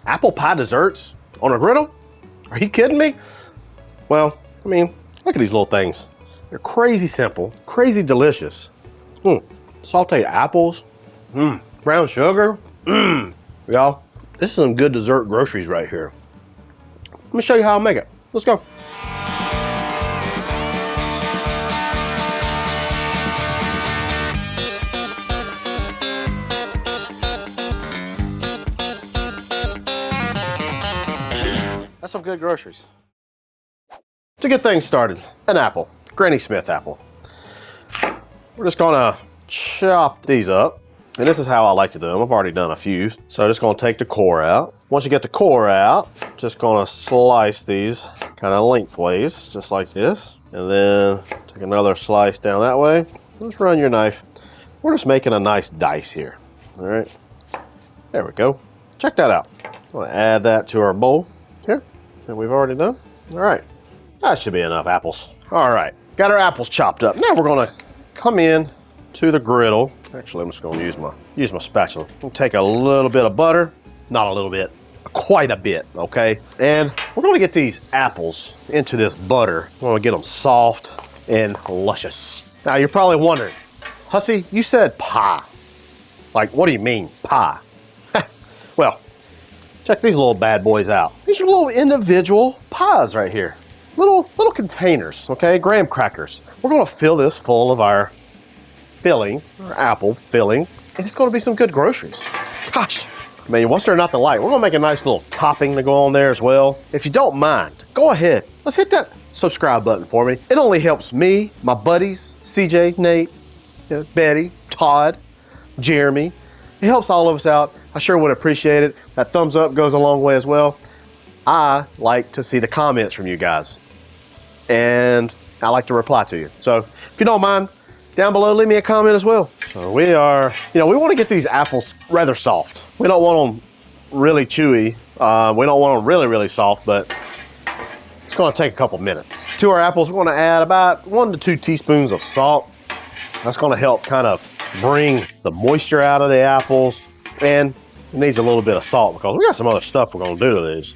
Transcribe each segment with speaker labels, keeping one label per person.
Speaker 1: Apple pie desserts on a griddle? Are you kidding me? Well, I mean, look at these little things. They're crazy simple, crazy delicious. Sauteed apples, brown sugar, y'all. This is some good dessert groceries right here. Let me show you how I make it. Let's go. That's some good groceries. To get things started, an apple, Granny Smith apple. We're just gonna chop these up. And this is how I like to do them. I've already done a few. So just gonna take the core out. Once you get the core out, just gonna slice these kind of lengthways, just like this. And then take another slice down that way. Just run your knife. We're just making a nice dice here. All right, there we go. Check that out. I'm gonna add that to our bowl here that we've already done. All right, that should be enough apples. All right, got our apples chopped up. Now we're gonna come in to the griddle. Actually, I'm just gonna use my spatula. We'll take a little bit of butter, not a little bit, quite a bit, okay? And we're gonna get these apples into this butter. We're gonna get them soft and luscious. Now you're probably wondering, Hussey, you said pie. Like, what do you mean, pie? Well, check these little bad boys out. These are little individual pies right here. Little containers, okay? Graham crackers. We're gonna fill this full of our filling, or apple filling, and it's gonna be some good groceries. Gosh, I mean, what's there not to like? We're gonna make a nice little topping to go on there as well. If you don't mind, go ahead. Let's hit that subscribe button for me. It only helps me, my buddies, CJ, Nate, Betty, Todd, Jeremy. It helps all of us out. I sure would appreciate it. That thumbs up goes a long way as well. I like to see the comments from you guys, and I like to reply to you. So if you don't mind, down below, leave me a comment as well. So we want to get these apples rather soft. We don't want them really chewy. We don't want them really, really soft, but it's gonna take a couple minutes. To our apples, we're gonna add about 1 to 2 teaspoons of salt. That's gonna help kind of bring the moisture out of the apples. And it needs a little bit of salt because we got some other stuff we're gonna do to these.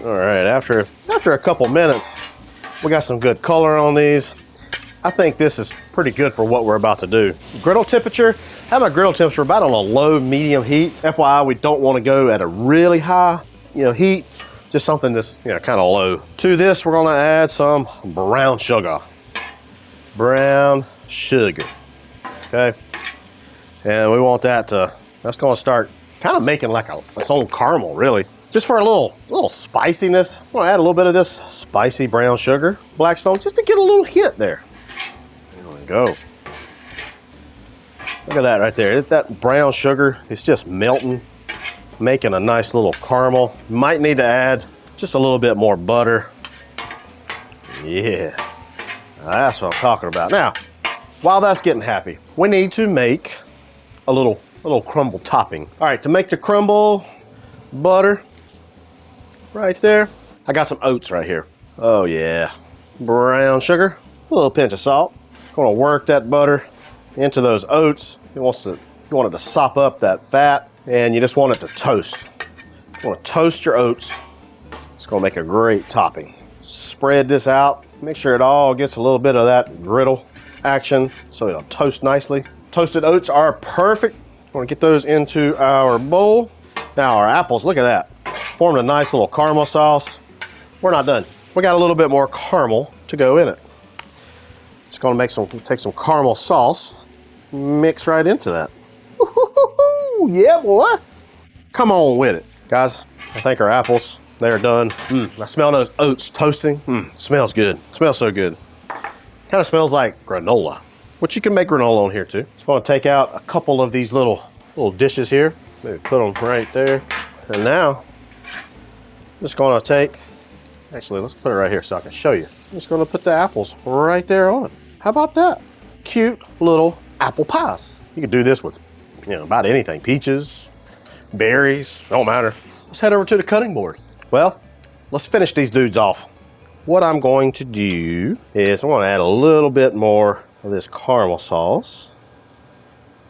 Speaker 1: All right, after a couple minutes, we got some good color on these. I think this is pretty good for what we're about to do. Griddle temperature, I have my griddle temperature about on a low medium heat. FYI, we don't want to go at a really high heat, just something that's kind of low. To this, we're gonna add some brown sugar. Brown sugar, okay? And we want that's gonna start kind of making like its own caramel, really. Just for a little spiciness, I'm gonna add a little bit of this spicy brown sugar, Blackstone, just to get a little hint there. Go. Look at that right there. That brown sugar is just melting, making a nice little caramel. Might need to add just a little bit more butter. Yeah, that's what I'm talking about. Now, while that's getting happy, we need to make a little crumble topping. All right, to make the crumble butter right there, I got some oats right here. Oh yeah, brown sugar, a little pinch of salt. Gonna work that butter into those oats. You want it to sop up that fat, and you just want it to toast. You want to toast your oats. It's gonna make a great topping. Spread this out. Make sure it all gets a little bit of that griddle action so it'll toast nicely. Toasted oats are perfect. We're gonna get those into our bowl. Now our apples, look at that. Formed a nice little caramel sauce. We're not done. We got a little bit more caramel to go in it. It's gonna take some caramel sauce, mix right into that. Yeah, boy. Come on with it. Guys, I think our apples, they're done. I smell those oats toasting. Smells good. Smells so good. Kind of smells like granola, which you can make granola on here too. Just gonna take out a couple of these little dishes here. Maybe put them right there. And now, I'm just gonna actually, let's put it right here so I can show you. I'm just gonna put the apples right there on it. How about that? Cute little apple pies. You can do this with, about anything. Peaches, berries, don't matter. Let's head over to the cutting board. Well, let's finish these dudes off. What I'm going to do is I'm gonna add a little bit more of this caramel sauce.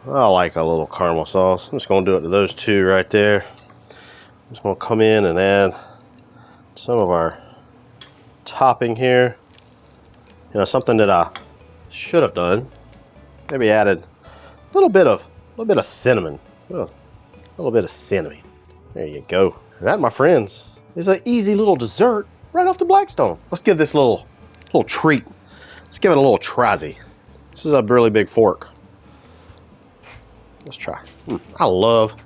Speaker 1: I like a little caramel sauce. I'm just gonna do it to those two right there. just gonna come in and add some of our topping here. You know, something that I should have done. Maybe added a little bit of cinnamon. A little bit of cinnamon. There you go. And that, my friends, is an easy little dessert right off the Blackstone. Let's give this little treat. Let's give it a little try-zy. This is a really big fork. Let's try. I love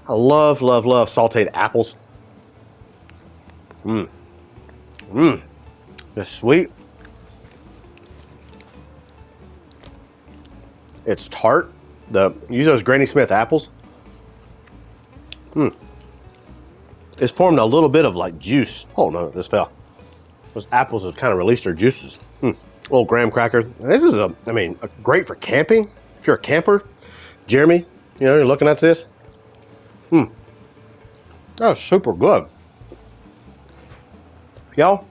Speaker 1: sauteed apples. It's sweet. It's tart. Use those Granny Smith apples. It's formed a little bit of like juice. Oh no, this fell. Those apples have kind of released their juices. Little graham cracker. This is great for camping. If you're a camper, Jeremy, you know, you're looking at this. That's super good. Y'all,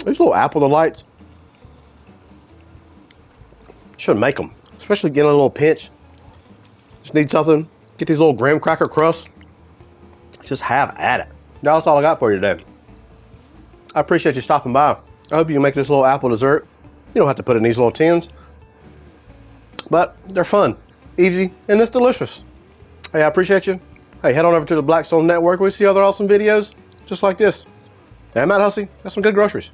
Speaker 1: these little apple delights, should make them, especially getting a little pinch. Just need something, get these little graham cracker crusts, just have at it. Y'all, that's all I got for you today. I appreciate you stopping by. I hope you can make this little apple dessert. You don't have to put it in these little tins, but they're fun, easy, and it's delicious. Hey, I appreciate you. Hey, head on over to the Blackstone Network. We see other awesome videos just like this. Hey, I'm Hussey. That's some good groceries.